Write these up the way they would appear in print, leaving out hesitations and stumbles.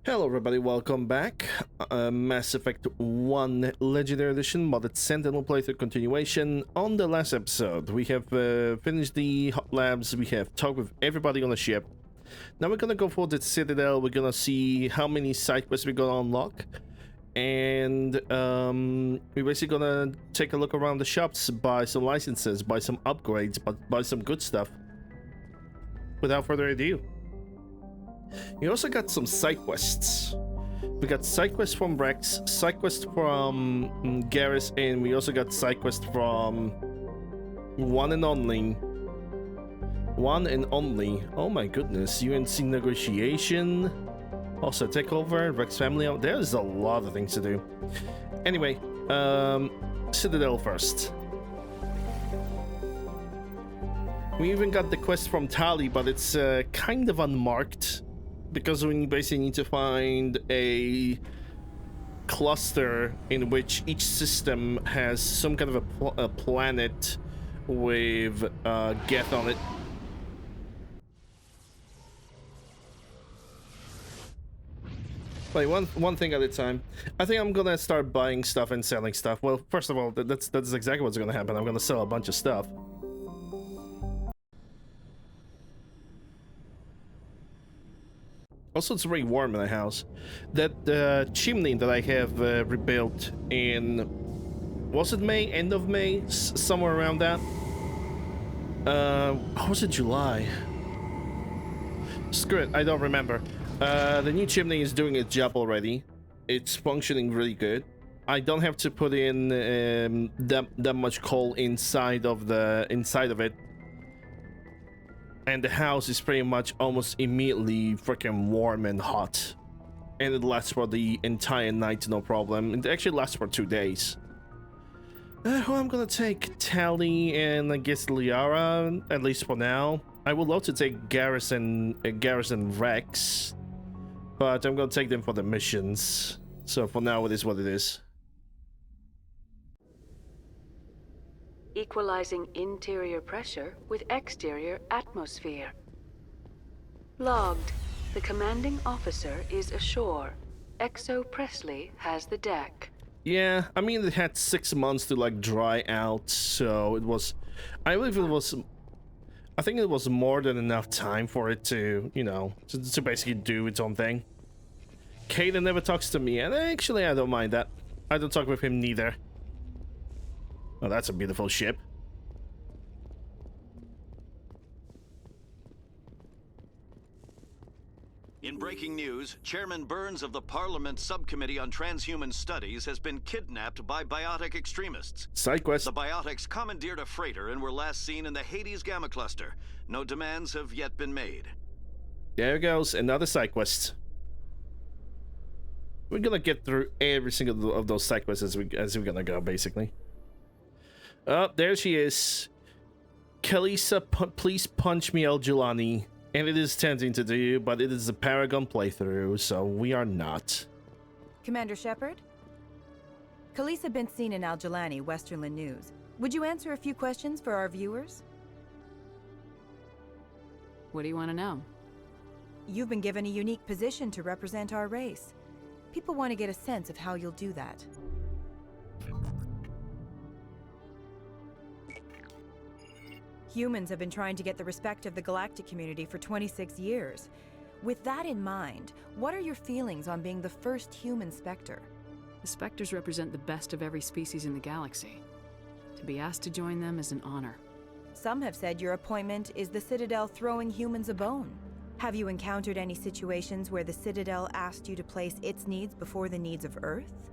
Hello everybody, welcome back. Mass Effect 1 Legendary Edition modded Sentinel playthrough continuation. On the last episode, we have finished the hot labs, we have talked with everybody on the ship. Now we're gonna go for the Citadel, we're gonna see how many side quests we're gonna unlock. And we're basically gonna take a look around the shops, buy some licenses, buy some upgrades, buy some good stuff. Without further ado. We also got some side quests. We got side quests from Rex, side quest from Garrus, and we also got side quest from One and Only. Oh my goodness, UNC negotiation. Also takeover, Rex family. There's a lot of things to do. Anyway, Citadel first. We even got the quest from Tali, but it's kind of unmarked. Because we basically need to find a cluster in which each system has some kind of a planet with Geth on it. Wait, one thing at a time. I think I'm gonna start buying stuff and selling stuff. Well, first of all, that's exactly what's gonna happen. I'm gonna sell a bunch of stuff. Also, it's very warm in the house. That chimney that I have rebuilt in, was it May? End of May? Somewhere around that? Or was it July? Screw it, I don't remember. The new chimney is doing its job already. It's functioning really good. I don't have to put in that much coal inside of it. And the house is pretty much almost immediately freaking warm and hot. And it lasts for the entire night, no problem. It actually lasts for 2 days. Who I'm gonna take? Tali and I guess Liara, at least for now. I would love to take Garrus and Rex. But I'm gonna take them for the missions. So for now, it is what it is. Equalizing interior pressure with exterior atmosphere. Logged. The commanding officer is ashore. Exo Presley has the deck. Yeah, I mean, it had 6 months to like dry out, so it was... I believe it was... I think it was more than enough time for it to, you know, to basically do its own thing. Kaden never talks to me, and actually I don't mind that. I don't talk with him neither. Oh, that's a beautiful ship. In breaking news, Chairman Burns of the Parliament Subcommittee on Transhuman Studies has been kidnapped by biotic extremists. Side quest. The biotics commandeered a freighter and were last seen in the Hades Gamma Cluster. No demands have yet been made. There goes another side quest. We're gonna get through every single of those side quests as we're gonna go, basically. Oh, there she is. Kalisa, please punch me, El Jelani. And it is tempting to do, but it is a Paragon playthrough, so we are not. Commander Shepard? Kalisa been seen in Al Jelani, Westerland News. Would you answer a few questions for our viewers? What do you want to know? You've been given a unique position to represent our race. People want to get a sense of how you'll do that. Humans have been trying to get the respect of the galactic community for 26 years. With that in mind, what are your feelings on being the first human Spectre? The Spectres represent the best of every species in the galaxy. To be asked to join them is an honor. Some have said your appointment is the Citadel throwing humans a bone. Have you encountered any situations where the Citadel asked you to place its needs before the needs of Earth?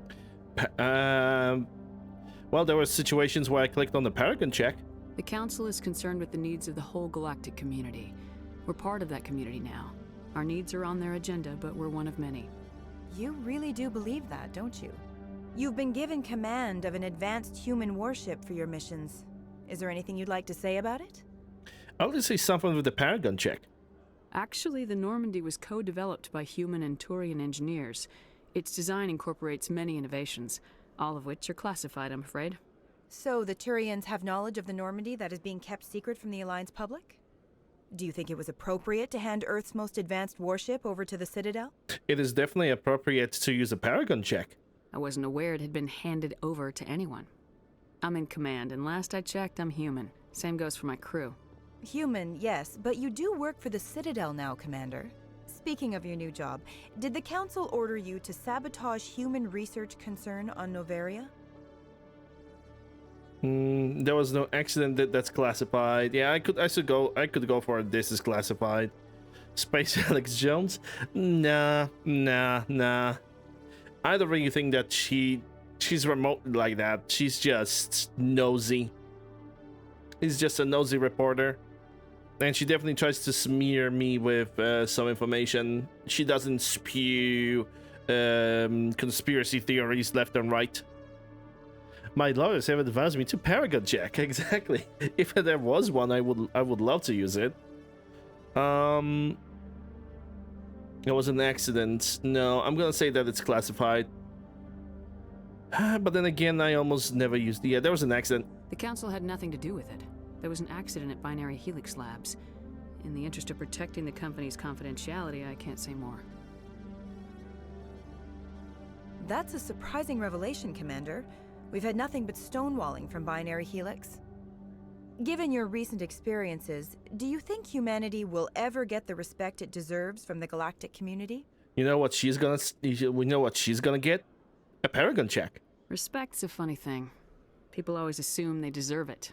Well, there were situations where I clicked on the Paragon check. The Council is concerned with the needs of the whole galactic community. We're part of that community now. Our needs are on their agenda, but we're one of many. You really do believe that, don't you? You've been given command of an advanced human warship for your missions. Is there anything you'd like to say about it? I'll just say something with the Paragon check. Actually, the Normandy was co-developed by human and Turian engineers. Its design incorporates many innovations, all of which are classified, I'm afraid. So the Turians have knowledge of the Normandy that is being kept secret from the Alliance public? Do you think it was appropriate to hand Earth's most advanced warship over to the Citadel? It is definitely appropriate to use a Paragon check. I wasn't aware it had been handed over to anyone. I'm in command, and last I checked, I'm human. Same goes for my crew. Human, yes, but you do work for the Citadel now, Commander. Speaking of your new job, did the Council order you to sabotage human research concern on Noveria? There was no accident that's classified. Yeah, I could go for this is classified. Space Alex Jones? Nah. I don't really think that she's remote like that. She's just nosy. He's just a nosy reporter. And she definitely tries to smear me with some information. She doesn't spew conspiracy theories left and right. My lawyers have advised me to Paragon check. Exactly. If there was one, I would love to use it. It was an accident. No, I'm gonna say that it's classified. But then again, I almost never used. Yeah, there was an accident. The Council had nothing to do with it. There was an accident at Binary Helix Labs. In the interest of protecting the company's confidentiality, I can't say more. That's a surprising revelation, Commander. We've had nothing but stonewalling from Binary Helix. Given your recent experiences, do you think humanity will ever get the respect it deserves from the galactic community? You know what she's gonna? We know what she's gonna get. A Paragon check. Respect's a funny thing. People always assume they deserve it.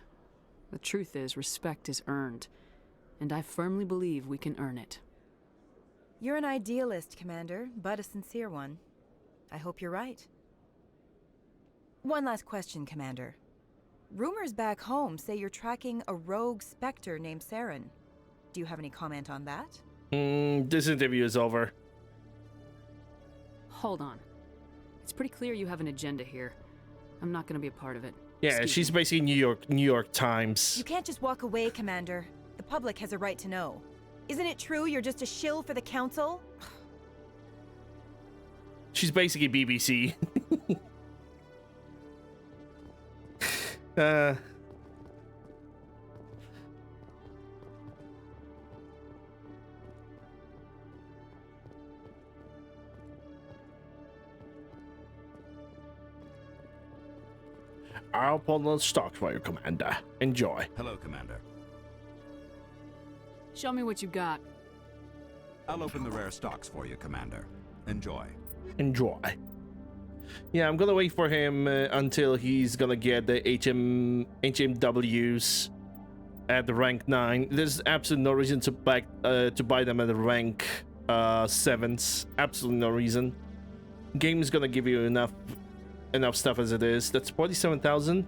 The truth is, respect is earned. And I firmly believe we can earn it. You're an idealist, Commander, but a sincere one. I hope you're right. One last question, Commander. Rumors back home say you're tracking a rogue Spectre named Saren. Do you have any comment on that? This interview is over. Hold on. It's pretty clear you have an agenda here. I'm not gonna be a part of it. Yeah, Excuse she's me. basically New York Times. You can't just walk away, Commander. The public has a right to know. Isn't it true you're just a shill for the Council? She's basically BBC. I'll pull the stock for you, Commander. Enjoy. Hello, Commander. Show me what you got. I'll open the rare stocks for you, Commander. Enjoy. Enjoy. Yeah, I'm gonna wait for him until he's gonna get the HMWs at the rank 9. There's absolutely no reason to buy them at the rank 7s. Absolutely no reason. Game is gonna give you enough stuff as it is. That's 47,000.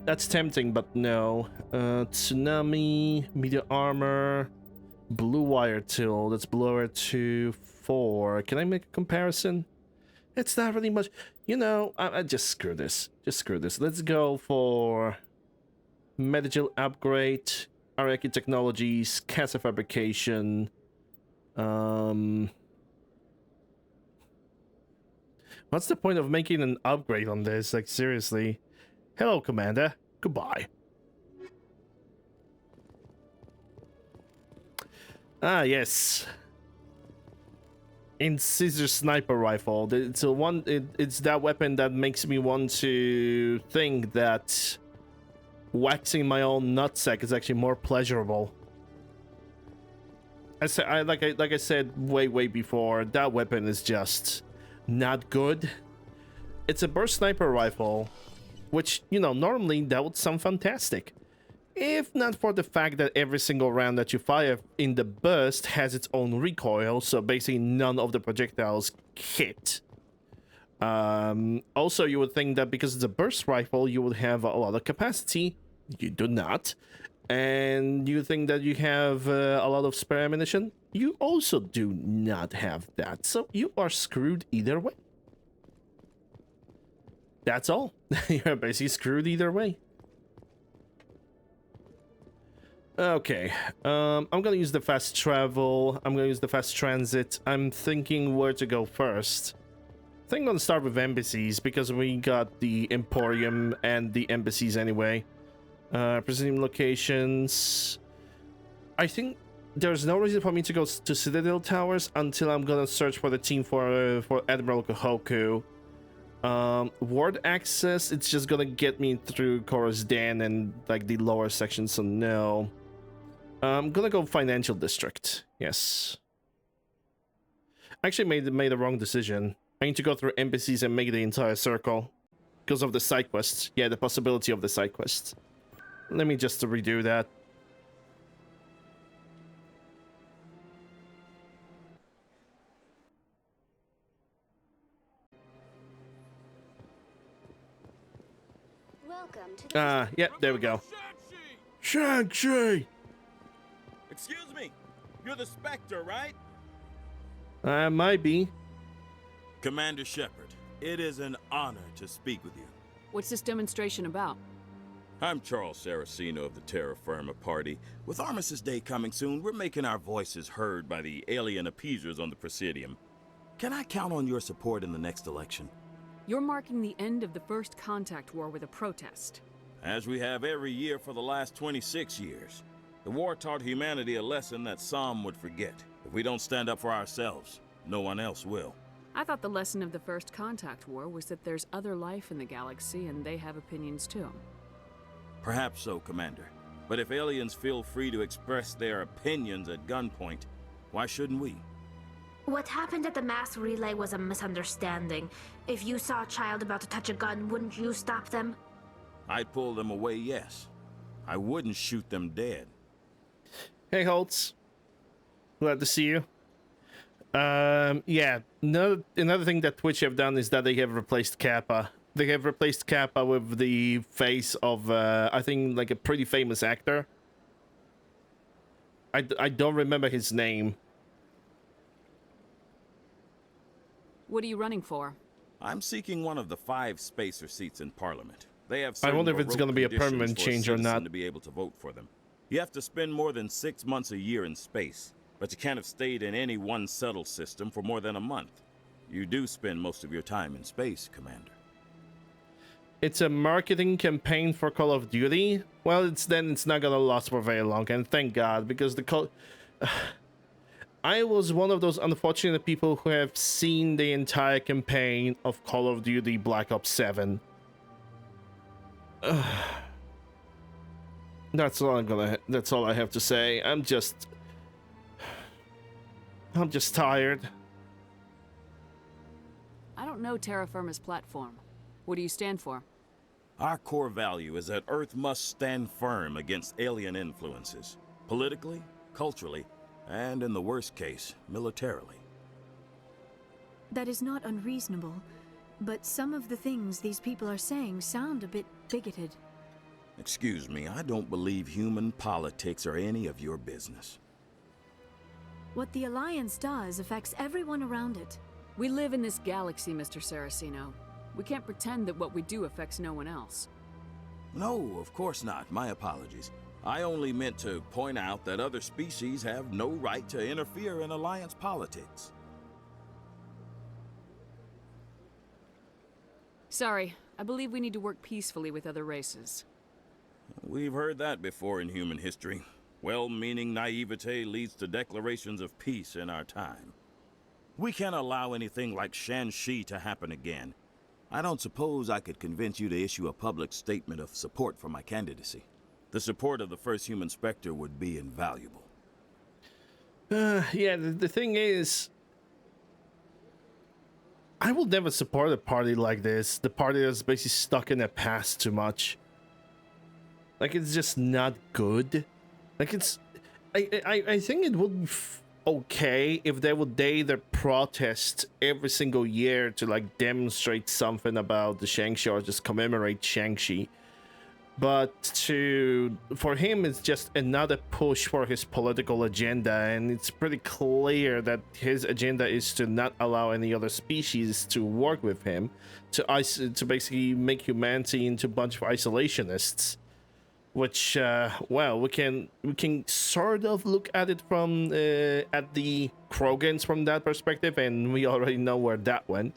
That's tempting, but no. Tsunami, meteor armor, blue wire tool. That's blue wire 2-4. Can I make a comparison? It's not really much. You know, I just screw this. Just screw this. Let's go for Medical upgrade, Araki Technologies, Casa Fabrication. What's the point of making an upgrade on this? Like, seriously. Hello, Commander. Goodbye. Ah, yes. Incisor sniper rifle. It's it's that weapon that makes me want to think that waxing my own nutsack is actually more pleasurable. Like I said way before, that weapon is just not good. It's a burst sniper rifle, which, you know, normally that would sound fantastic. If not for the fact that every single round that you fire in the burst has its own recoil, so basically none of the projectiles hit. Also, you would think that because it's a burst rifle, you would have a lot of capacity. You do not. And you think that you have a lot of spare ammunition? You also do not have that. So you are screwed either way. That's all. You're basically screwed either way. Okay, I'm gonna use the fast travel. I'm gonna use the fast transit. I'm thinking where to go first. I think I'm gonna start with embassies because we got the Emporium and the embassies anyway. Presume locations. I think there's no reason for me to go to Citadel Towers until I'm gonna search for the team for Admiral Kohoku. Ward access, it's just gonna get me through Korra's Den and like the lower section, so no. I'm gonna go Financial District. Yes. Actually made the wrong decision. I need to go through embassies and make the entire circle because of the side quests. Yeah, the possibility of the side quests. Let me just redo that. Welcome to the Yeah, there we go. Shang-Chi! Excuse me, you're the Spectre, right? Might be. Commander Shepard, it is an honor to speak with you. What's this demonstration about? I'm Charles Saraceno of the Terra Firma Party. With Armistice Day coming soon, we're making our voices heard by the alien appeasers on the Presidium. Can I count on your support in the next election? You're marking the end of the First Contact War with a protest. As we have every year for the last 26 years. The war taught humanity a lesson that some would forget. If we don't stand up for ourselves, no one else will. I thought the lesson of the First Contact War was that there's other life in the galaxy and they have opinions too. Perhaps so, Commander. But if aliens feel free to express their opinions at gunpoint, why shouldn't we? What happened at the mass relay was a misunderstanding. If you saw a child about to touch a gun, wouldn't you stop them? I'd pull them away, yes. I wouldn't shoot them dead. Hey, Holtz. Glad to see you. Yeah, another thing that Twitch have done is that they have replaced Kappa. They have replaced Kappa with the face of, I think, like a pretty famous actor. I don't remember his name. What are you running for? I'm seeking one of the 5 spacer seats in Parliament. They have I wonder if it's going to be a conditions permanent for change or citizen not. to be able to vote for them. You have to spend more than 6 months a year in space, but you can't have stayed in any one settled system for more than a month. You do spend most of your time in space, Commander. It's a marketing campaign for Call of Duty. Well, it's not gonna last for very long, and thank God, because I was one of those unfortunate people who have seen the entire campaign of Call of Duty Black Ops 7. That's all I have to say. I'm just tired. I don't know Terra Firma's platform. What do you stand for? Our core value is that Earth must stand firm against alien influences, politically, culturally, and in the worst case, militarily. That is not unreasonable, but some of the things these people are saying sound a bit bigoted. Excuse me, I don't believe human politics are any of your business. What the Alliance does affects everyone around it. We live in this galaxy, Mr. Saraceno. We can't pretend that what we do affects no one else. No, of course not. My apologies. I only meant to point out that other species have no right to interfere in Alliance politics. Sorry, I believe we need to work peacefully with other races. We've heard that before in human history. Well-meaning naivete leads to declarations of peace in our time. We can't allow anything like Shan-Shi to happen again. I don't suppose I could convince you to issue a public statement of support for my candidacy. The support of the first human Spectre would be invaluable. Yeah, the thing is, I will never support a party like this. The party that's basically stuck in the past too much. Like, it's just not good. Like, it's... I think it would be okay if they would dare to protest every single year to, like, demonstrate something about the Shang-Chi or just commemorate Shang-Chi. But for him, it's just another push for his political agenda, and it's pretty clear that his agenda is to not allow any other species to work with him, to basically make humanity into a bunch of isolationists. Which, well, we can sort of look at it from at the Krogans from that perspective, and we already know where that went.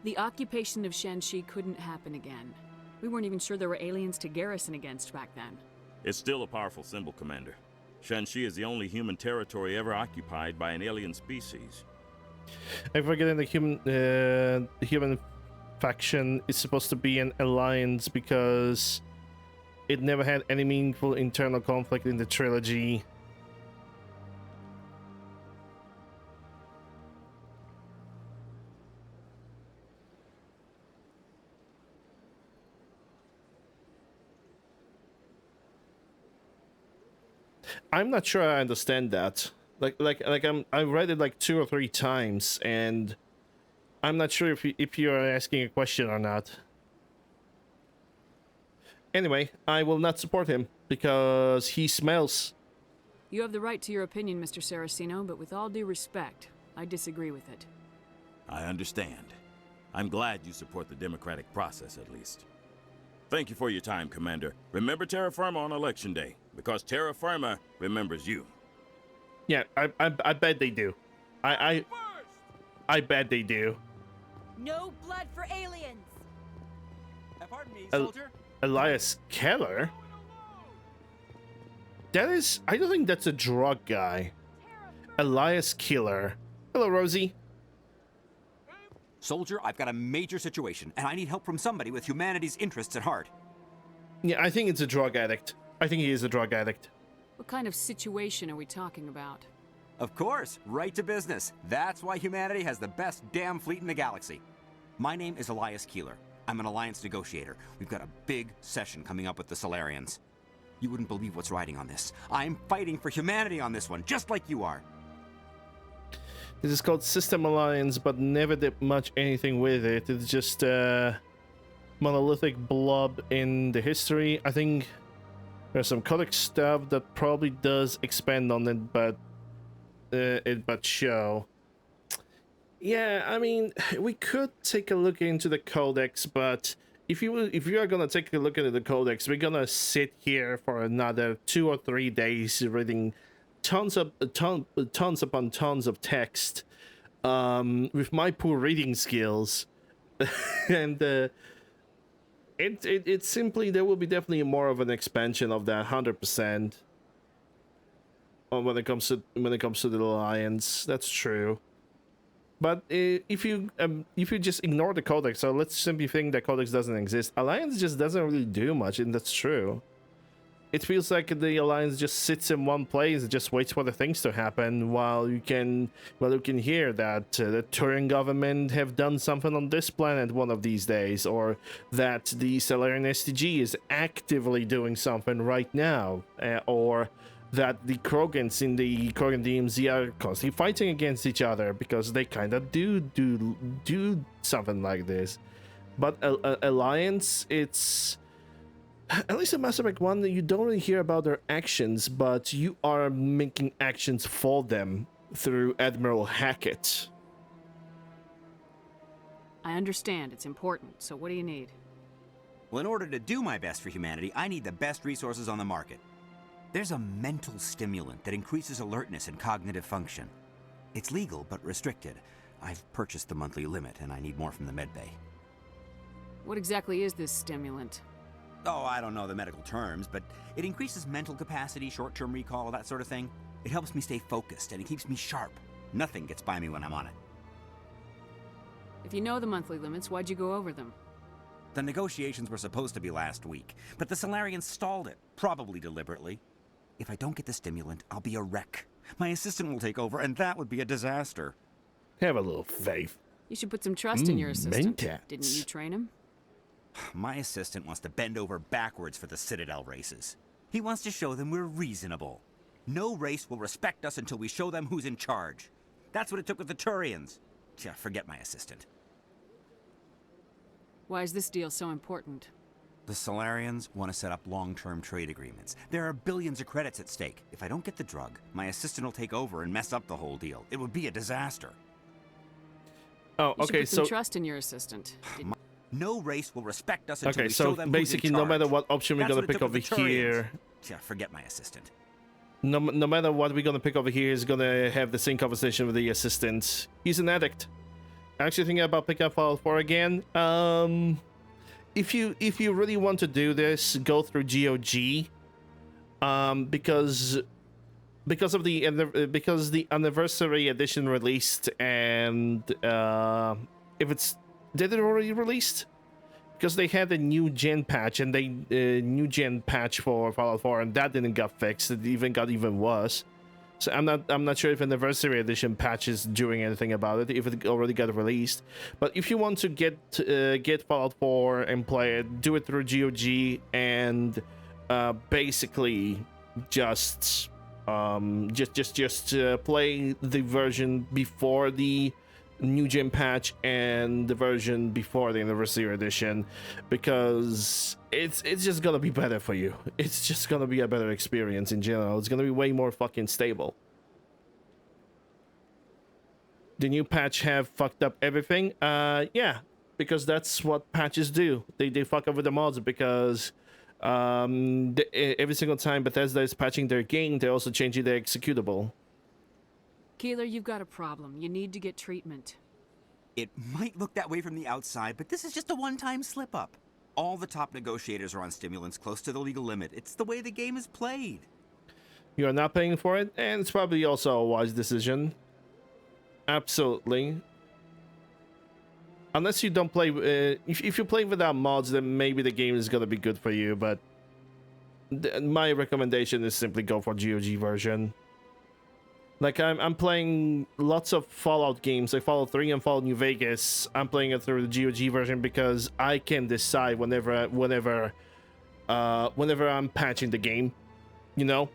The occupation of Shan-Shi couldn't happen again. We weren't even sure there were aliens to garrison against back then. It's still a powerful symbol, Commander. Shanxi is the only human territory ever occupied by an alien species. I'm forgetting the human faction is supposed to be an alliance because it never had any meaningful internal conflict in the trilogy. I'm not sure I understand that. I read it like 2 or 3 times, and I'm not sure if you are asking a question or not. Anyway, I will not support him because he smells. You have the right to your opinion, Mr. Saraceno, but with all due respect, I disagree with it. I understand. I'm glad you support the democratic process, at least. Thank you for your time, Commander. Remember Terra Firma on Election Day, because Terra Firma remembers you. Yeah, I bet they do. I bet they do. No blood for aliens! Pardon me, soldier? Elias Keller? That is... I don't think that's a drug guy. Elias Killer. Hello, Rosie. Soldier, I've got a major situation, and I need help from somebody with humanity's interests at heart. Yeah, I think it's a drug addict. I think he is a drug addict. What kind of situation are we talking about? Of course, right to business. That's why humanity has the best damn fleet in the galaxy. My name is Elias Keeler. I'm an alliance negotiator. We've got a big session coming up with the Solarians. You wouldn't believe what's riding on this. I'm fighting for humanity on this one, just like you are. This is called System Alliance, but never did much anything with it. It's just a monolithic blob in the history. I think there's some codex stuff that probably does expand on it, but show. Yeah, I mean, we could take a look into the codex, but if you are gonna take a look at the codex, we're gonna sit here for another 2 or 3 days reading tons upon tons of text with my poor reading skills. And it simply, there will be definitely more of an expansion of that 100% when it comes to the alliance. That's true. But if you just ignore the codex, so let's simply think that codex doesn't exist, alliance just doesn't really do much, and that's true. It feels like the alliance just sits in one place and just waits for the things to happen, while you can hear that the Turian government have done something on this planet one of these days, or that the Solarian STG is actively doing something right now, or that the Krogans in the Krogan DMZ are constantly fighting against each other because they kind of do something like this. But alliance, it's... At least in Mass Effect 1, you don't really hear about their actions, but you are making actions for them through Admiral Hackett. I understand, it's important, so what do you need? Well, in order to do my best for humanity, I need the best resources on the market. There's a mental stimulant that increases alertness and cognitive function. It's legal, but restricted. I've purchased the monthly limit, and I need more from the medbay. What exactly is this stimulant? Oh, I don't know the medical terms, but it increases mental capacity, short-term recall, that sort of thing. It helps me stay focused, and it keeps me sharp. Nothing gets by me when I'm on it. If you know the monthly limits, why'd you go over them? The negotiations were supposed to be last week, but the Solarians stalled it, probably deliberately. If I don't get the stimulant, I'll be a wreck. My assistant will take over, and that would be a disaster. Have a little faith. You should put some trust in your assistant. Mentats. Didn't you train him? My assistant wants to bend over backwards for the Citadel races. He wants to show them we're reasonable. No race will respect us until we show them who's in charge. That's what it took with the Turians. Yeah, forget my assistant. Why is this deal so important? The Solarians want to set up long-term trade agreements. There are billions of credits at stake. If I don't get the drug, my assistant will take over and mess up the whole deal. It would be a disaster. Oh, You should okay, put some trust in your assistant. No race will respect us until okay, we show so them basically, who's in no matter charge. what option we're That's gonna what it pick took with over the Turians. here, Yeah, forget my assistant. no matter what we're gonna pick over here is gonna have the same conversation with the assistant. He's an addict. Actually thinking about pickup file 4 again. If you really want to do this, go through GOG. Because of the anniversary edition released, and if it's did it already released? Because they had a new gen patch, and they new gen patch for Fallout 4, and that didn't get fixed. It even got even worse. So I'm not sure if anniversary edition patch is doing anything about it, if it already got released. But if you want to get Fallout 4 and play it, do it through GOG, and basically just play the version before the new gen patch and the version before the anniversary edition, because it's just gonna be better for you. It's just gonna be a better experience in general. It's gonna be way more fucking stable. The new patch have fucked up everything. Yeah, because that's what patches do. They fuck over the mods, because every single time Bethesda is patching their game, they're also changing their executable. Keeler, you've got a problem. You need to get treatment. It might look that way from the outside, but this is just a one-time slip-up. All the top negotiators are on stimulants close to the legal limit. It's the way the game is played. You're not paying for it, and it's probably also a wise decision. Absolutely. Unless you don't play... if you play without mods, then maybe the game is gonna be good for you, but... my recommendation is simply go for GOG version. Like, I'm playing lots of Fallout games, like Fallout 3 and Fallout New Vegas. I'm playing it through the GOG version because I can decide whenever I'm patching the game, you know?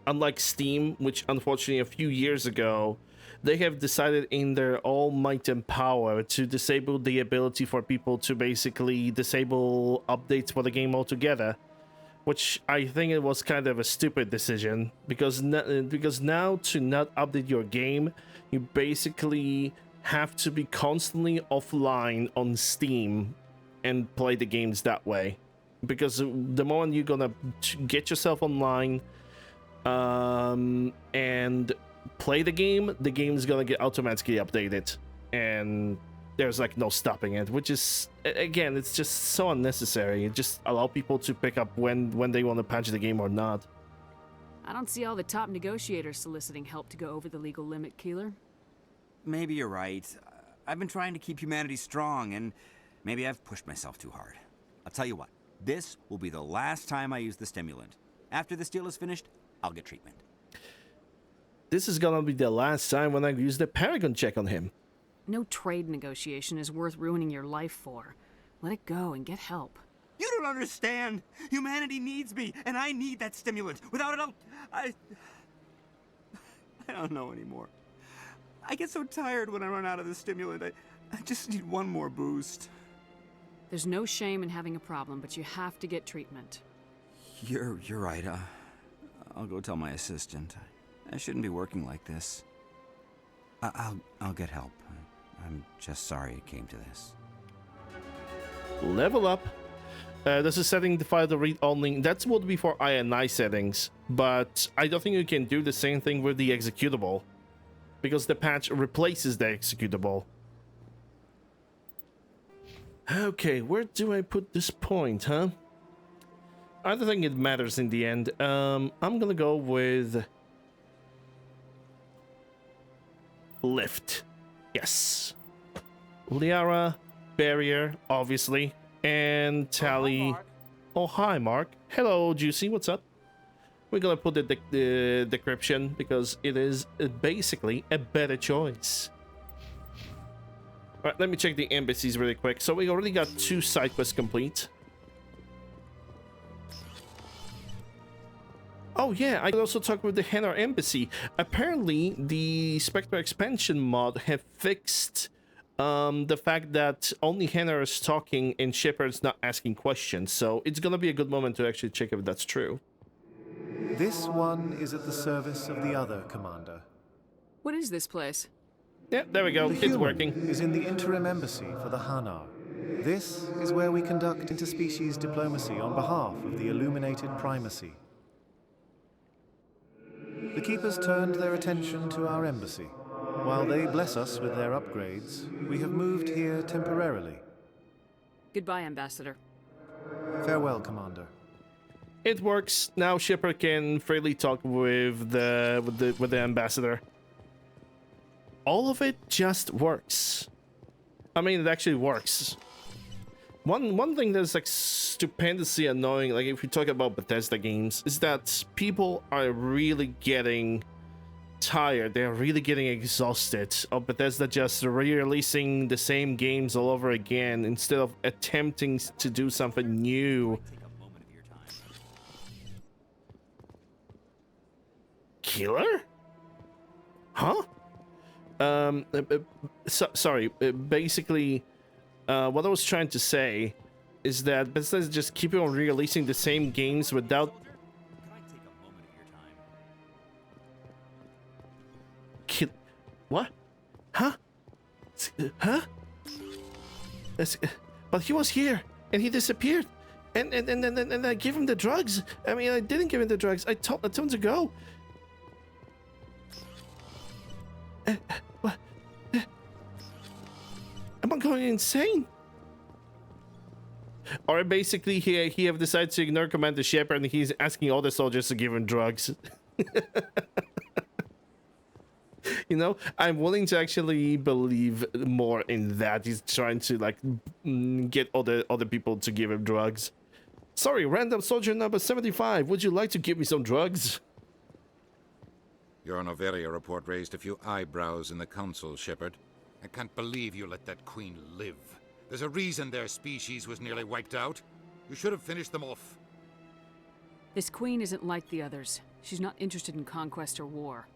Unlike Steam, which unfortunately a few years ago, they have decided in their all might and power to disable the ability for people to basically disable updates for the game altogether. Which I think it was kind of a stupid decision, because now to not update your game, you basically have to be constantly offline on Steam and play the games that way. Because the moment you're gonna get yourself online and play the game is gonna get automatically updated, and there's like no stopping it, which is, again, it's just so unnecessary. It just allow people to pick up when they want to patch the game or not. I don't see all the top negotiators soliciting help to go over the legal limit, Keeler. Maybe you're right. I've been trying to keep humanity strong, and maybe I've pushed myself too hard. I'll tell you what, this will be the last time I use the stimulant. After this deal is finished, I'll get treatment. This is gonna be the last time when I use the Paragon check on him. No trade negotiation is worth ruining your life for. Let it go and get help. You don't understand. Humanity needs me, and I need that stimulant. Without it, I don't know anymore. I get so tired when I run out of the stimulant. I just need one more boost. There's no shame in having a problem, but you have to get treatment. You're right. I'll go tell my assistant. I shouldn't be working like this. I'll get help. I'm just sorry it came to this. Level up. This is setting the file to read only. That's would be for INI settings, but I don't think you can do the same thing with the executable, because the patch replaces the executable. Okay, where do I put this point, huh? I don't think it matters in the end. I'm gonna go with lift. Yes. Liara, barrier, obviously, and Tally. Oh, hi, Mark. Hello, Juicy. What's up? We're gonna put the decryption because it is basically a better choice. All right, let me check the embassies really quick. So we already got 2 side quests complete. Oh yeah, I could also talk with the Hennar embassy. Apparently, the Spectre expansion mod have fixed the fact that only Hennar is talking and Shepard's not asking questions. So it's gonna be a good moment to actually check if that's true. This one is at the service of the other, Commander. What is this place? Yeah, there we go. The It's human working. is in the interim embassy for the Hanar. This is where we conduct interspecies diplomacy on behalf of the illuminated primacy. The Keepers turned their attention to our embassy. While they bless us with their upgrades, we have moved here temporarily. Goodbye, Ambassador. Farewell, Commander. It works. Now Shepard can freely talk with the ambassador. All of it just works. I mean, it actually works. One thing that's like stupendously annoying, like if we talk about Bethesda games, is that people are really getting tired. They're really getting exhausted of Bethesda just re-releasing the same games all over again instead of attempting to do something new. Killer? Huh? Sorry. Basically, what I was trying to say is that Bethesda just keep on re-releasing the same games without. What? Huh? Huh? But he was here and he disappeared, and I gave him the drugs. I mean, I didn't give him the drugs. I told him to go. What? Am I going insane? Or basically, he have decided to ignore Commander Shepard, and he's asking all the soldiers to give him drugs. You know, I'm willing to actually believe more in that. He's trying to like get other people to give him drugs. Sorry, random soldier number 75. Would you like to give me some drugs? Your Noveria report raised a few eyebrows in the council, Shepard. I can't believe you let that queen live. There's a reason their species was nearly wiped out. You should have finished them off. This queen isn't like the others. She's not interested in conquest or war.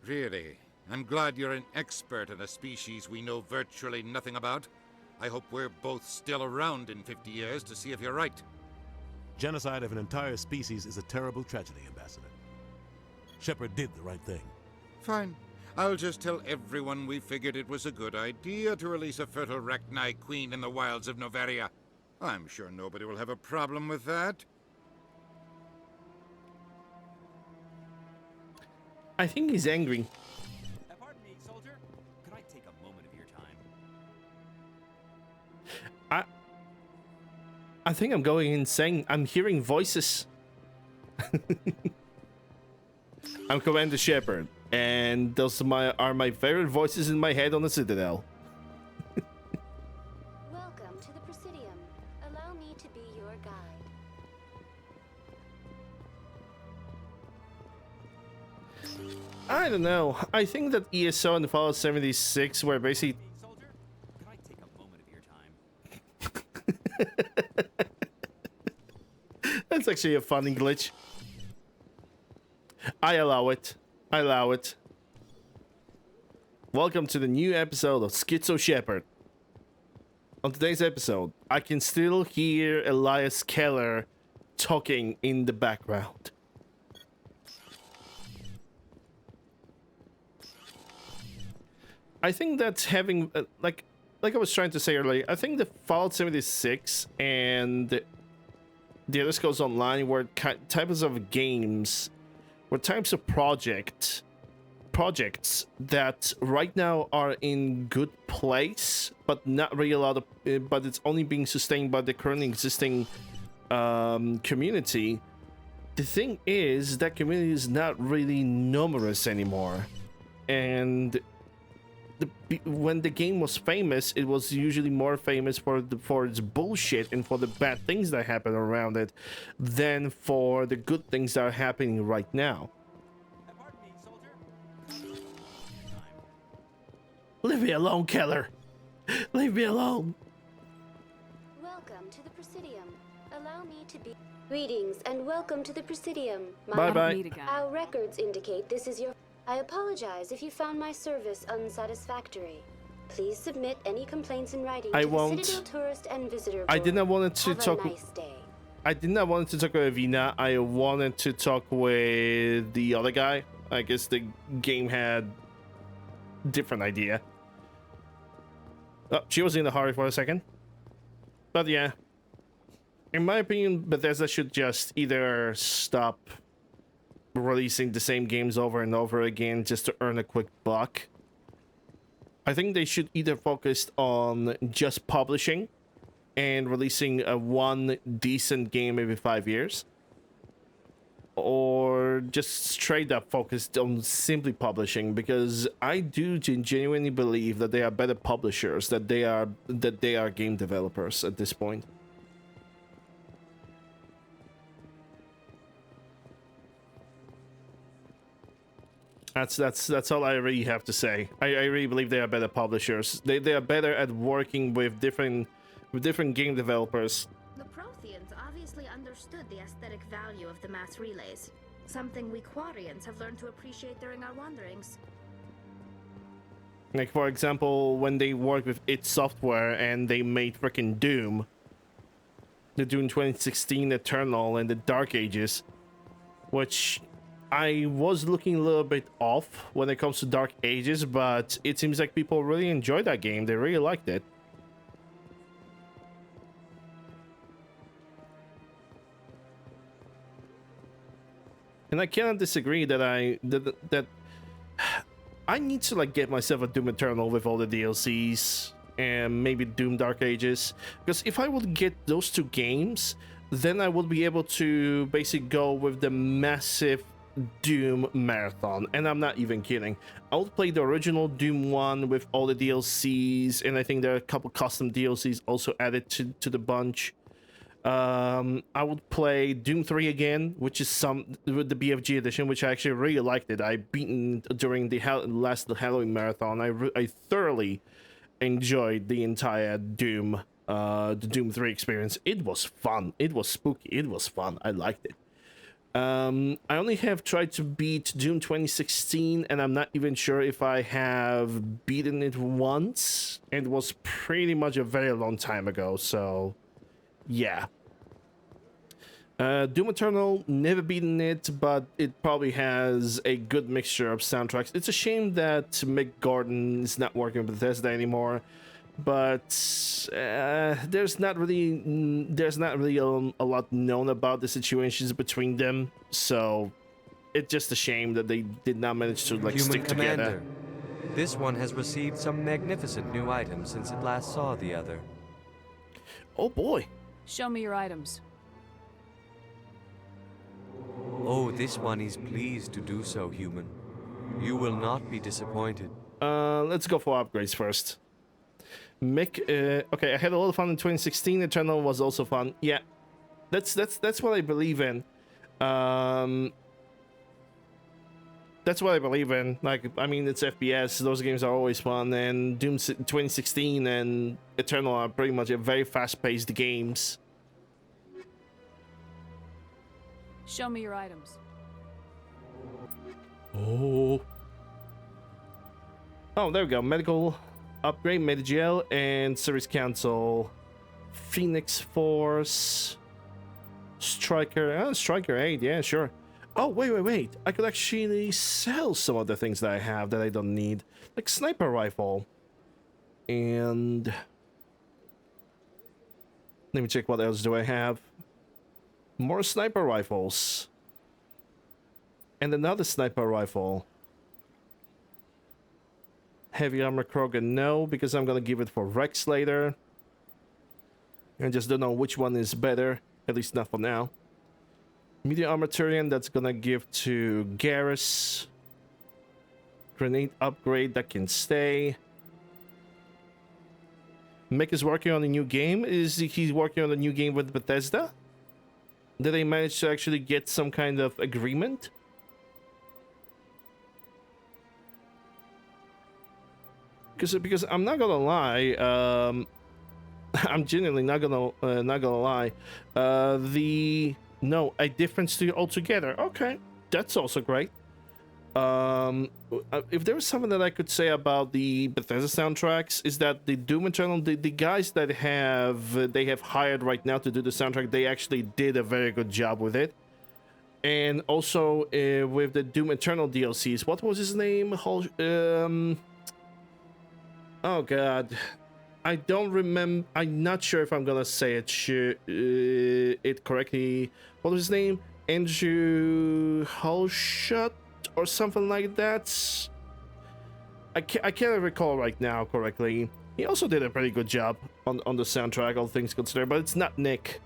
Really? I'm glad you're an expert in a species we know virtually nothing about. I hope we're both still around in 50 years to see if you're right. Genocide of an entire species is a terrible tragedy, Ambassador. Shepard did the right thing. Fine. I'll just tell everyone we figured it was a good idea to release a fertile Rachni queen in the wilds of Noveria. I'm sure nobody will have a problem with that. I think he's angry. Pardon me, soldier. Could I take a moment of your time? I think I'm going insane. I'm hearing voices. I'm Commander Shepard, and those are my favorite voices in my head on the Citadel. Welcome to the Presidium. Allow me to be your guide. I don't know. I think that ESO and Fallout 76 were basically. Soldier, could I take a moment of your time? That's actually a funny glitch. I allow it. I allow it. Welcome to the new episode of Schizo Shepard. On today's episode, I can still hear Elias Keller talking in the background. I think that's having, like I was trying to say earlier, I think the Fallout 76 and the Elder Scrolls Online were types of games, were types of projects that right now are in good place, but not really a lot of, but it's only being sustained by the currently existing community. The thing is, that community is not really numerous anymore, and when the game was famous, it was usually more famous for its bullshit and for the bad things that happen around it than for the good things that are happening right now. Leave me alone, Keller. Leave me alone. Welcome to the Presidium. Allow me to be. Greetings and welcome to the Presidium. Bye-bye. Our records indicate this is your. I apologize if you found my service unsatisfactory. Please submit any complaints in writing I to won't. the Citadel Tourist and Visitor Board. I did not want to Have talk. a nice day. I did not want to talk with Avina. I wanted to talk with the other guy. I guess the game had different idea. Oh, she was in a hurry for a second. But yeah, in my opinion, Bethesda should just either stop releasing the same games over and over again just to earn a quick buck. I think they should either focus on just publishing and releasing a one decent game every 5 years, or just straight up focused on simply publishing, because I do genuinely believe that they are better publishers, that they are game developers at this point. That's all I really have to say. I really believe they are better publishers. They are better at working with different game developers. The Protheans obviously understood the aesthetic value of the mass relays, something we Quarians have learned to appreciate during our wanderings. Like, for example, when they worked with id Software and they made frickin' Doom. The Doom 2016 Eternal and the Dark Ages, which I was looking a little bit off when it comes to Dark Ages, but it seems like people really enjoyed that game. They really liked it. And I cannot disagree that that I need to like get myself a Doom Eternal with all the DLCs and maybe Doom Dark Ages, because if I would get those two games, then I would be able to basically go with the massive Doom marathon, and I'm not even kidding. I would play the original Doom 1 with all the DLCs, and I think there are a couple custom DLCs also added to the bunch. I would play Doom 3 again, which is with the BFG edition, which I actually really liked it. I beaten during the last Halloween marathon. I thoroughly enjoyed the entire Doom, the Doom 3 experience. It was fun. It was spooky. It was fun. I liked it. I only have tried to beat Doom 2016, and I'm not even sure if I have beaten it once. It was pretty much a very long time ago, so yeah. Doom Eternal, never beaten it, but it probably has a good mixture of soundtracks. It's a shame that Mick Gordon is not working with Bethesda anymore, but there's not really a lot known about the situations between them, so it's just a shame that they did not manage to like stick together. This one has received some magnificent new items since it last saw the other. Oh boy. Show me your items. Oh, this one is pleased to do so, human. You will not be disappointed. Let's go for upgrades first. Mick, okay, I had a lot of fun in 2016. Eternal was also fun. Yeah, that's what I believe in. That's what I believe in. Like, I mean, it's FPS. Those games are always fun, and Doom 2016 and Eternal are pretty much a very fast-paced games. Show me your items. Oh, there we go. Medical upgrade, Medigel, and Service Council, Phoenix Force, Striker, Striker 8, yeah, sure. Oh, wait. I could actually sell some of the things that I have that I don't need, like Sniper Rifle. And let me check what else do I have. More Sniper Rifles. And another Sniper Rifle. Heavy Armor Krogan, no, because I'm gonna give it for Rex later. I just don't know which one is better, at least not for now. Medium Armor Turian, that's gonna give to Garrus. Grenade upgrade, that can stay. Mick is working on a new game. Is he working on a new game with Bethesda? Did they manage to actually get some kind of agreement? Because I'm not gonna lie, I'm genuinely not gonna lie. No, a different studio altogether. Okay, that's also great. If there was something that I could say about the Bethesda soundtracks, is that the Doom Eternal, the guys that they have hired right now to do the soundtrack, they actually did a very good job with it. And also with the Doom Eternal DLCs, what was his name? Oh god, I don't remember. I'm not sure if I'm gonna say it correctly. What was his name? Andrew Halshut or something like that. I can't recall right now correctly. He also did a pretty good job on the soundtrack, all things considered, but it's not Nick.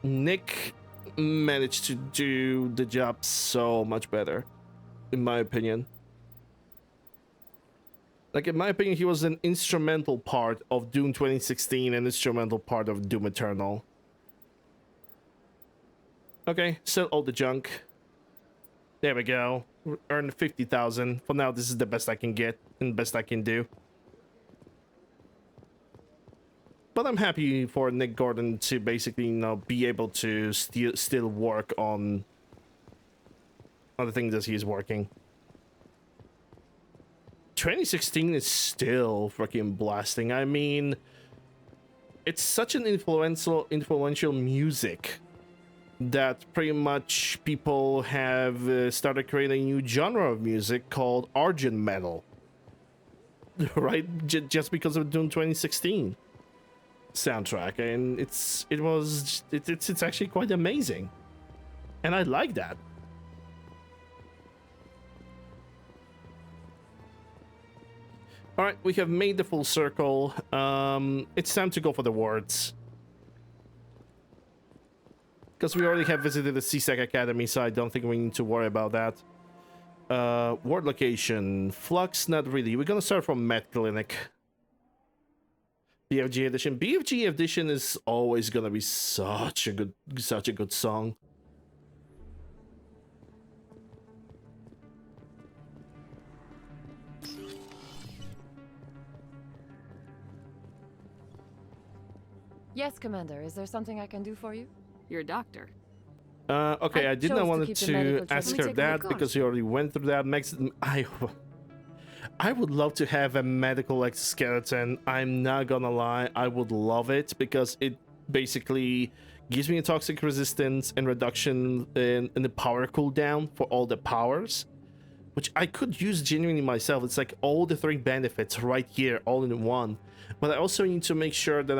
Nick managed to do the job so much better, in my opinion. Like, in my opinion, he was an instrumental part of Doom 2016 and instrumental part of Doom Eternal. Okay, sell all the junk. There we go. Earn 50,000. For now, this is the best I can get and best I can do. But I'm happy for Nick Gordon to basically, you know, be able to still work on the things that he's working. 2016 is still freaking blasting. I mean, it's such an influential music that pretty much people have started creating a new genre of music called Argent Metal. Right? Just because of Doom 2016 soundtrack, and it's actually quite amazing, and I like that. All right, we have made the full circle. It's time to go for the wards, because we already have visited the CSEC Academy, so I don't think we need to worry about that. Ward location, Flux, not really. We're gonna start from Med Clinic. BFG edition. BFG edition is always gonna be such a good song. Yes, Commander. Is there something I can do for you? You're a doctor. Okay, I did not want to ask her that because you already went through that. I would love to have a medical exoskeleton. I'm not gonna lie, I would love it because it basically gives me a toxic resistance and reduction in the power cooldown for all the powers, which I could use genuinely myself. It's like all the 3 benefits right here, all in one. But I also need to make sure that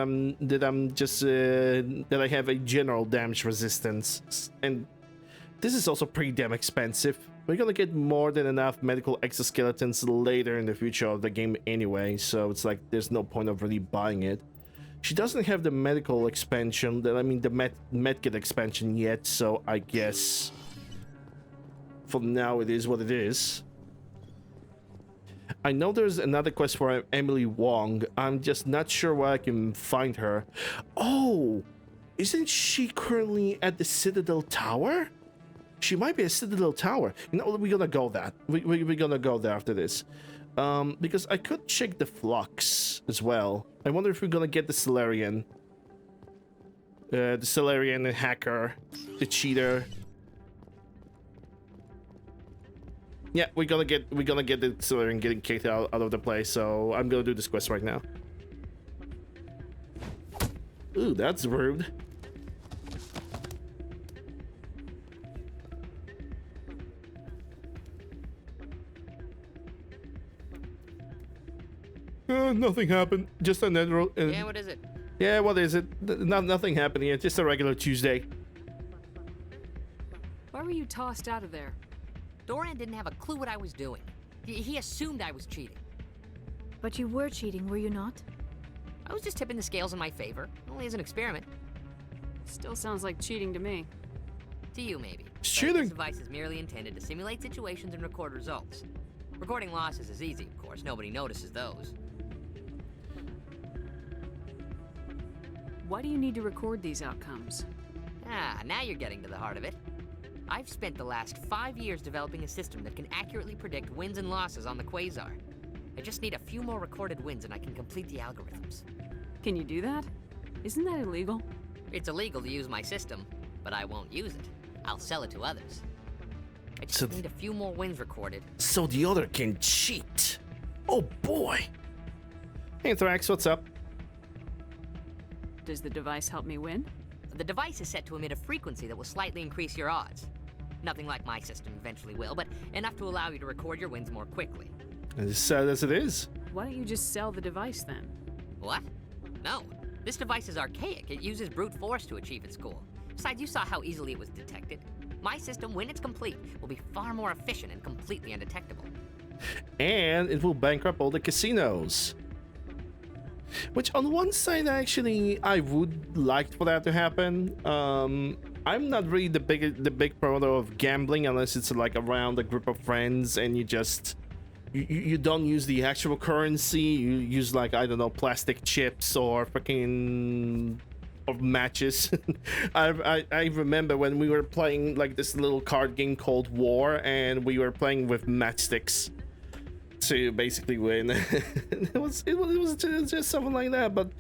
I have a general damage resistance, and this is also pretty damn expensive. We're gonna get more than enough medical exoskeletons later in the future of the game anyway, so it's like there's no point of really buying it. She doesn't have the medical expansion, the medkit expansion yet, so I guess for now it is what it is. I know there's another quest for Emily Wong. I'm just not sure where I can find her. Oh, isn't she currently at the Citadel Tower? She might be a Citadel Tower. You know, we're gonna go that. We're gonna go there after this. Because I could check the Flux as well. I wonder if we're gonna get the Solarian. The Solarian hacker. The cheater. Yeah, we're gonna get the Solarian getting kicked out of the place, so I'm gonna do this quest right now. Ooh, that's rude. Nothing happened. Just a nether. Yeah, what is it? Yeah, what is it? Nothing happened here. Just a regular Tuesday. Why were you tossed out of there? Doran didn't have a clue what I was doing. He assumed I was cheating. But you were cheating, were you not? I was just tipping the scales in my favor, only as an experiment. Still sounds like cheating to me. To you, maybe. Cheating. This device is merely intended to simulate situations and record results. Recording losses is easy, of course. Nobody notices those. Why do you need to record these outcomes? Ah, now you're getting to the heart of it. I've spent the last 5 years developing a system that can accurately predict wins and losses on the Quasar. I just need a few more recorded wins and I can complete the algorithms. Can you do that? Isn't that illegal? It's illegal to use my system, but I won't use it. I'll sell it to others. I just need a few more wins recorded. So the other can cheat. Oh boy. Hey Thrax, what's up? Does the device help me win? The device is set to emit a frequency that will slightly increase your odds. Nothing like my system eventually will, but enough to allow you to record your wins more quickly. As sad as it is. Why don't you just sell the device then? What? No. This device is archaic. It uses brute force to achieve its goal. Besides, you saw how easily it was detected. My system, when it's complete, will be far more efficient and completely undetectable. And it will bankrupt all the casinos. Which on one side, actually, I would like for that to happen. I'm not really the big promoter of gambling unless it's like around a group of friends and you just you don't use the actual currency. You use like, I don't know, plastic chips or freaking of matches. I remember when we were playing like this little card game called War, and we were playing with matchsticks to basically win. it was just something like that. But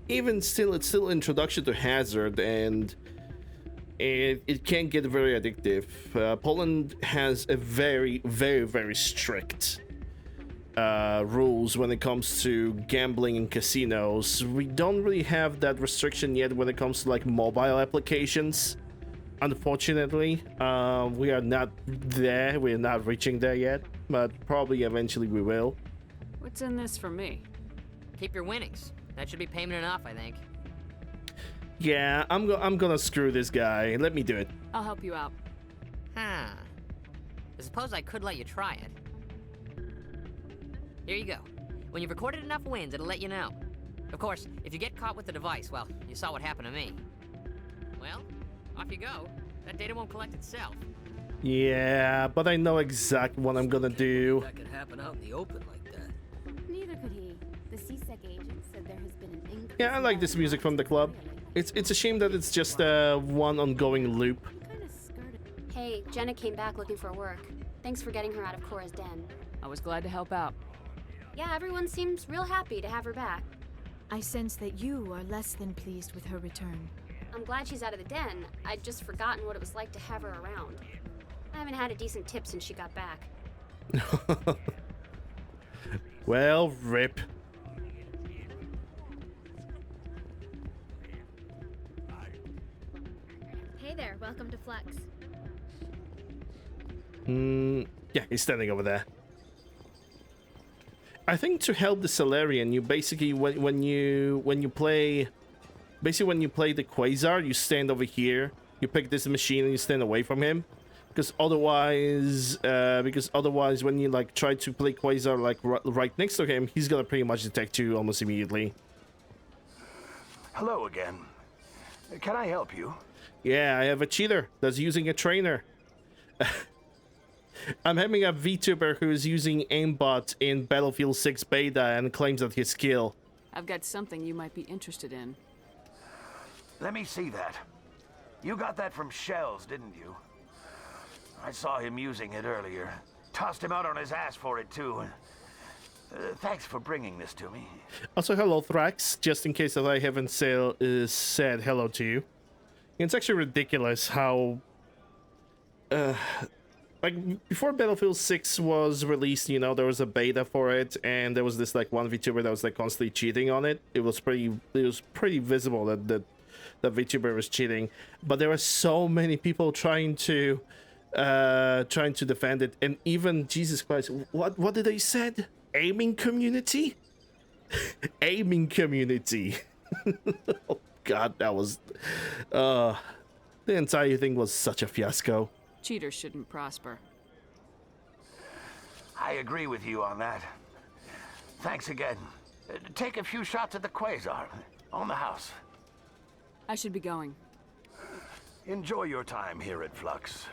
even still, it's still introduction to hazard, and it can get very addictive. Poland has a very strict rules when it comes to gambling in casinos. We don't really have that restriction yet when it comes to like mobile applications. Unfortunately, we are not there. We're not reaching there yet, but probably eventually we will. What's in this for me? Keep your winnings. That should be payment enough, I think. Yeah, I'm gonna screw this guy. Let me do it. I'll help you out. Huh. I suppose I could let you try it. Here you go. When you've recorded enough wins, it'll let you know. Of course, if you get caught with the device, well, you saw what happened to me. Well, off you go. That data won't collect itself. Yeah, but I know exactly what I'm gonna do. That could happen out in the open like that. Neither could he. The CSEC agent said there has been an increase. Yeah, I like this music from the club. It's a shame that it's just one ongoing loop. Hey, Jenna came back looking for work. Thanks for getting her out of Cora's den. I was glad to help out. Yeah, everyone seems real happy to have her back. I sense that you are less than pleased with her return. I'm glad she's out of the den. I'd just forgotten what it was like to have her around. I haven't had a decent tip since she got back. Well, rip. Hey there, welcome to Flex. Yeah, he's standing over there. I think to help the Solarian, you basically when you play the Quasar, you stand over here. You pick this machine and you stand away from him, because otherwise, when you like try to play Quasar like right next to him, he's gonna pretty much detect you almost immediately. Hello again. Can I help you? Yeah, I have a cheater that's using a trainer. I'm having a VTuber who's using aimbot in Battlefield 6 beta and claims that his skill. I've got something you might be interested in. Let me see that. You got that from Shells, didn't you? I saw him using it earlier. Tossed him out on his ass for it, too. Thanks for bringing this to me. Also, hello, Thrax, just in case that I haven't said hello to you. It's actually ridiculous how... like, before Battlefield 6 was released, you know, there was a beta for it, and there was this, like, one VTuber that was, like, constantly cheating on it. It was pretty visible that the VTuber was cheating. But there were so many people trying to defend it, and even, Jesus Christ, what did they said? Aiming community? Aiming community. Oh, God, that was... the entire thing was such a fiasco. Cheaters shouldn't prosper. I agree with you on that. Thanks again. Take a few shots at the Quasar. On the house. I should be going. Enjoy your time here at Flux.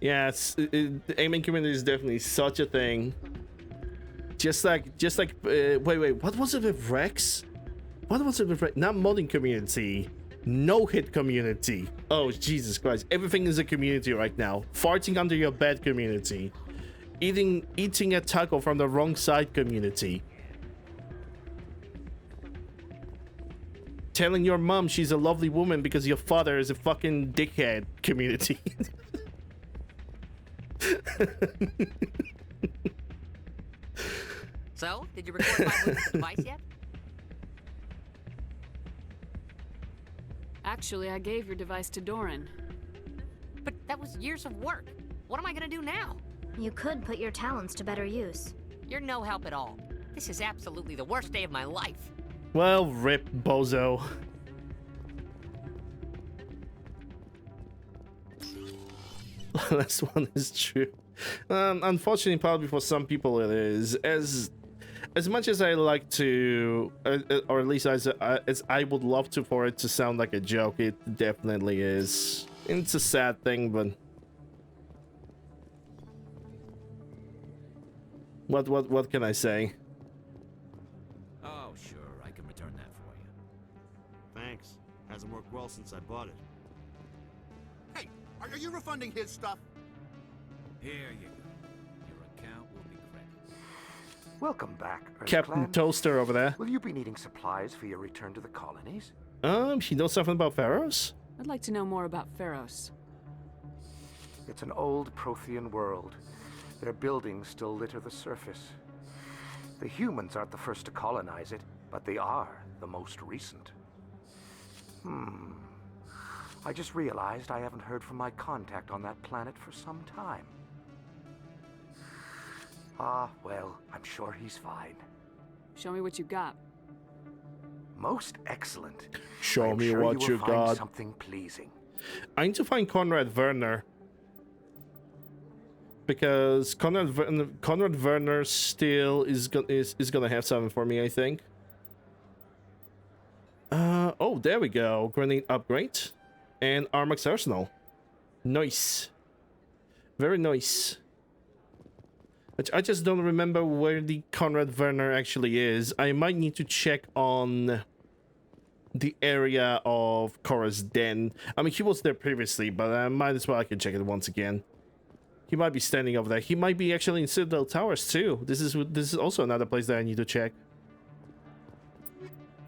Yeah, the aiming community is definitely such a thing. Just like wait, what was it with Rex? What was it with Rex? Not modding community. No-hit community. Oh, Jesus Christ. Everything is a community right now. Farting under your bed community. Eating a taco from the wrong side community. Telling your mom she's a lovely woman because your father is a fucking dickhead community. So, did you record 5 with the device yet? Actually, I gave your device to Doran. But that was years of work. What am I gonna do now? You could put your talents to better use. You're no help at all. This is absolutely the worst day of my life. Well, rip, bozo. Last one is true. Unfortunately, probably for some people it is. as much as I like to, or at least as I would love to for it to sound like a joke, it definitely is. It's a sad thing, but what can I say? Oh, sure, I can return that for you. Thanks. Hasn't worked well since I bought it. Hey, are you refunding his stuff? Here you go. Your account will be credited. Welcome back, Earth Captain Clan. Toaster over there. Will you be needing supplies for your return to the colonies? He knows something about pharaohs? I'd like to know more about Pharos. It's an old Prothean world. Their buildings still litter the surface. The humans aren't the first to colonize it, but they are the most recent. I just realized I haven't heard from my contact on that planet for some time. Well, I'm sure he's fine. Show me what you got. Most excellent. Show I'm me sure what you you will got. find something pleasing. I need to find Conrad Werner. Because Conrad Werner still is gonna have something for me, I think. Oh, there we go. Grenade upgrade. And Armax Arsenal. Nice. Very nice. I just don't remember where the Conrad Werner actually is. I might need to check on the area of Korra's Den. I mean, he was there previously, but I might as well I can check it once again. He might be standing over there. He might be actually in Citadel Towers too. This is also another place that I need to check.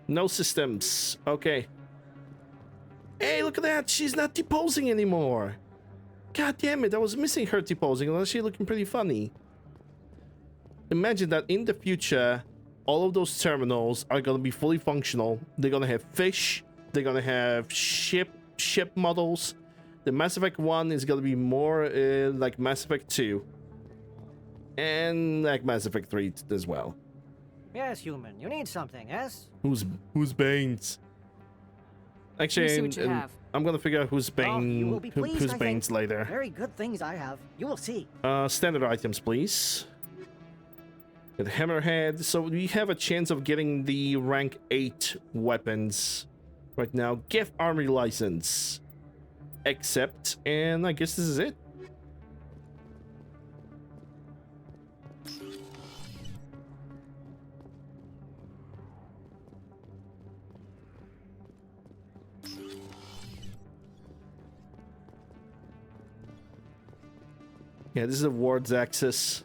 No systems. Okay. Hey, look at that. She's not deposing anymore. God damn it. I was missing her deposing. And she's looking pretty funny. Imagine that in the future, all of those terminals are going to be fully functional. They're going to have fish. They're going to have ship models. The Mass Effect 1 is going to be more like Mass Effect 2. And like Mass Effect 3 as well. Yes, human. You need something, yes? Who's Baines? Actually, I'm going to figure out who's who's Baines later. Very good things I have. You will see. Standard items, please. Get Hammerhead. So we have a chance of getting the rank 8 weapons right now. Gift army license. Accept, and I guess this is it. Yeah, this is a ward's access.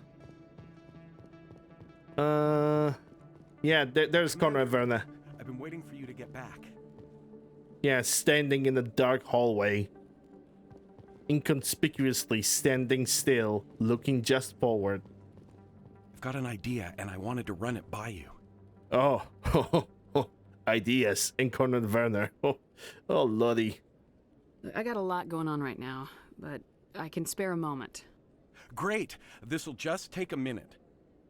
Yeah, there's Conrad Werner. I've been waiting for you to get back. Yeah, standing in the dark hallway. Inconspicuously standing still, looking just forward. I've got an idea, and I wanted to run it by you. Oh, ideas in Conrad Werner. Oh, lordy. I got a lot going on right now, but I can spare a moment. Great. This'll just take a minute.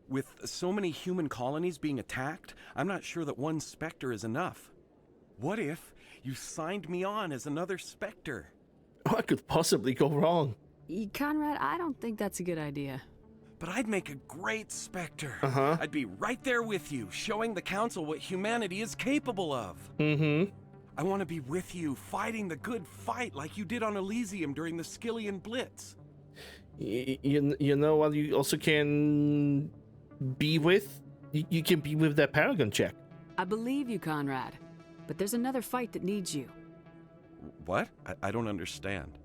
With so many human colonies being attacked, I'm not sure that one Spectre is enough. What if you signed me on as another Spectre? What could possibly go wrong? Conrad, I don't think that's a good idea. But I'd make a great Spectre. Uh-huh. I'd be right there with you, showing the Council what humanity is capable of. Mm-hmm. I want to be with you, fighting the good fight like you did on Elysium during the Skillian Blitz. You know what you also can be with? You can be with that Paragon check. I believe you, Conrad. But there's another fight that needs you. What? I don't understand.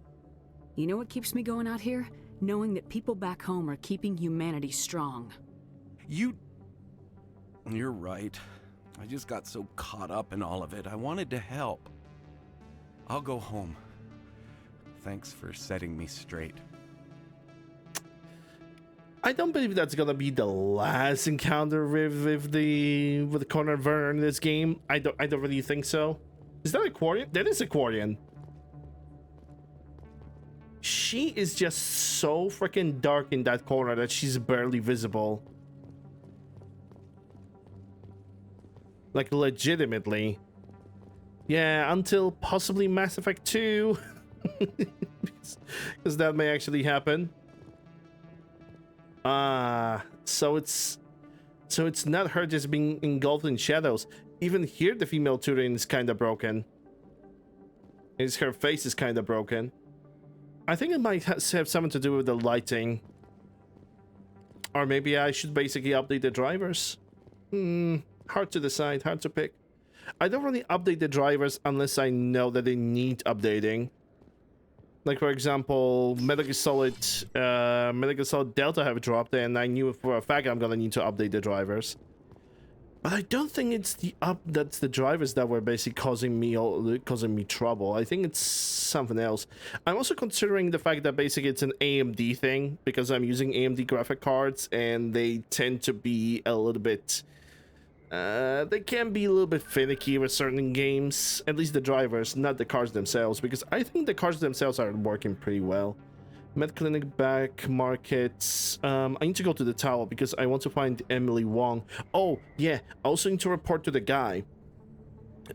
You know what keeps me going out here? Knowing that people back home are keeping humanity strong. You're right. I just got so caught up in all of it. I wanted to help. I'll go home. Thanks for setting me straight. I don't believe that's gonna be the last encounter with the Conrad Werner in this game. I don't really think so. Is that a Quarian? That is a Quarian. She is just so freaking dark in that corner that she's barely visible. Like legitimately. Yeah, until possibly Mass Effect 2. Because that may actually happen. So So it's not her just being engulfed in shadows. Even here, the female Turian is kind of broken. Her face is kind of broken. I think it might have something to do with the lighting. Or maybe I should basically update the drivers. Hard to decide, hard to pick. I don't really update the drivers unless I know that they need updating. Like, for example, Metal Gear Solid Delta have dropped, and I knew for a fact I'm gonna need to update the drivers. But I don't think it's that's the drivers that were basically causing me trouble. I think it's something else. I'm also considering the fact that basically it's an AMD thing, because I'm using AMD graphic cards, and they tend to be a little bit... they can be a little bit finicky with certain games, at least the drivers, not the cards themselves, because I think the cards themselves are working pretty well. Med Clinic back markets. I need to go to the tower because I want to find Emily Wong. Oh, yeah, I also need to report to the guy.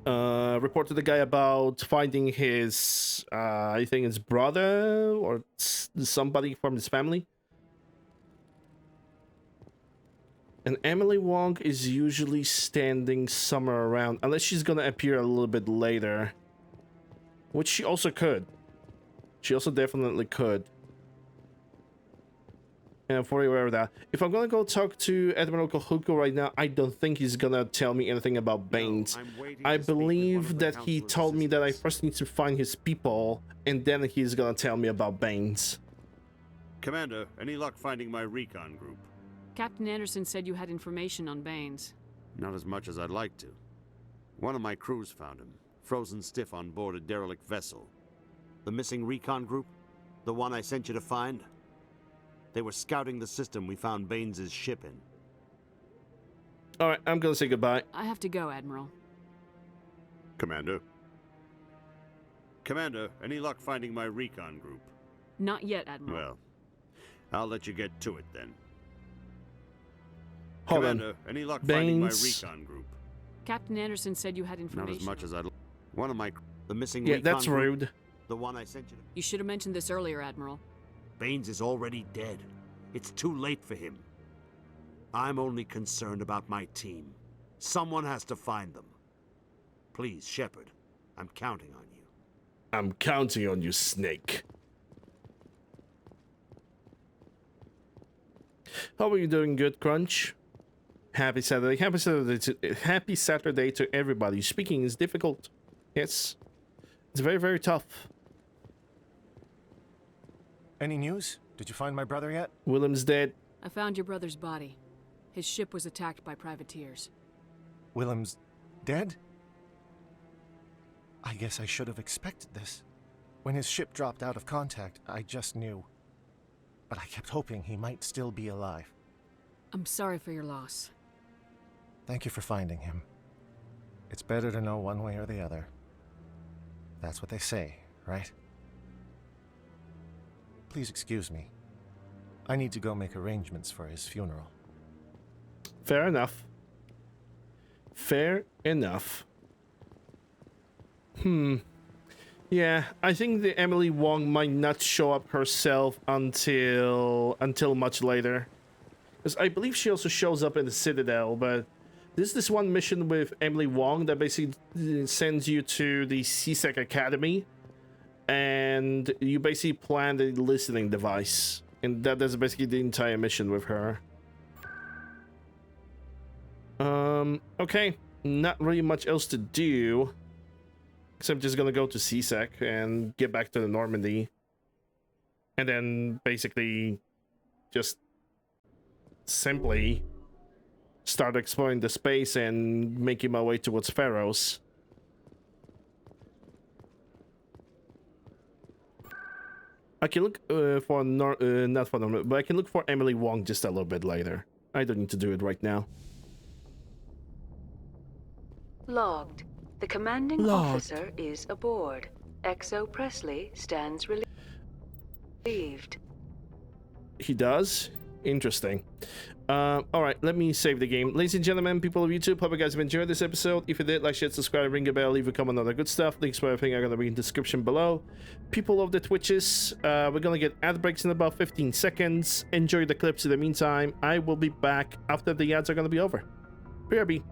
Report to the guy about finding his, I think it's brother or somebody from his family. And Emily Wong is usually standing somewhere around, unless she's gonna appear a little bit later. Which she also could. She also definitely could. And I'm fully aware of that. If I'm gonna go talk to Admiral Kahuko right now, I don't think he's gonna tell me anything about Baines. I believe that he told me that I first need to find his people, and then he's gonna tell me about Baines. Commander, any luck finding my recon group? Captain Anderson said you had information on Baines. Not as much as I'd like to. One of my crews found him, frozen stiff on board a derelict vessel. The missing recon group? The one I sent you to find? They were scouting the system we found Baines' ship in. Alright, I'm gonna say goodbye. I have to go, Admiral. Commander? Commander, any luck finding my recon group? Not yet, Admiral. Well, I'll let you get to it then. Hold Commander, on. any luck finding my Baines. recon group? Captain Anderson said you had information. Not as much as I'd... One of my... The missing Yeah, recon that's group? rude. The one I sent you to... You should have mentioned this earlier, Admiral. Baines is already dead. It's too late for him. I'm only concerned about my team. Someone has to find them. Please, Shepard, I'm counting on you. I'm counting on you, Snake. How are you doing? Good, Crunch? Happy Saturday. Happy Saturday to everybody. Speaking is difficult. Yes. It's very, very tough. Any news? Did you find my brother yet? Willem's dead. I found your brother's body. His ship was attacked by privateers. Willem's dead? I guess I should have expected this. When his ship dropped out of contact, I just knew. But I kept hoping he might still be alive. I'm sorry for your loss. Thank you for finding him. It's better to know one way or the other. That's what they say, right? Please excuse me. I need to go make arrangements for his funeral. Fair enough. Fair enough. Yeah, I think the Emily Wong might not show up herself until much later. Because I believe she also shows up in the Citadel, but there's this one mission with Emily Wong that basically sends you to the CSEC Academy, and you basically plant a listening device. And that's basically the entire mission with her. Okay. Not really much else to do. Except just gonna go to CSEC and get back to the Normandy. And then basically just simply start exploring the space and making my way towards Pharaohs. I can look for not for Normandy, but I can look for Emily Wong just a little bit later. I don't need to do it right now. Logged. The commanding officer is aboard. Exo Presley stands relieved. He does? Interesting. Alright, let me save the game. Ladies and gentlemen, people of YouTube, hope you guys have enjoyed this episode. If you did, like, share, subscribe, ring a bell, leave a comment, all that good stuff. Links for everything are gonna be in the description below. People of the Twitches, we're gonna get ad breaks in about 15 seconds. Enjoy the clips in the meantime. I will be back after the ads are gonna be over. BRB.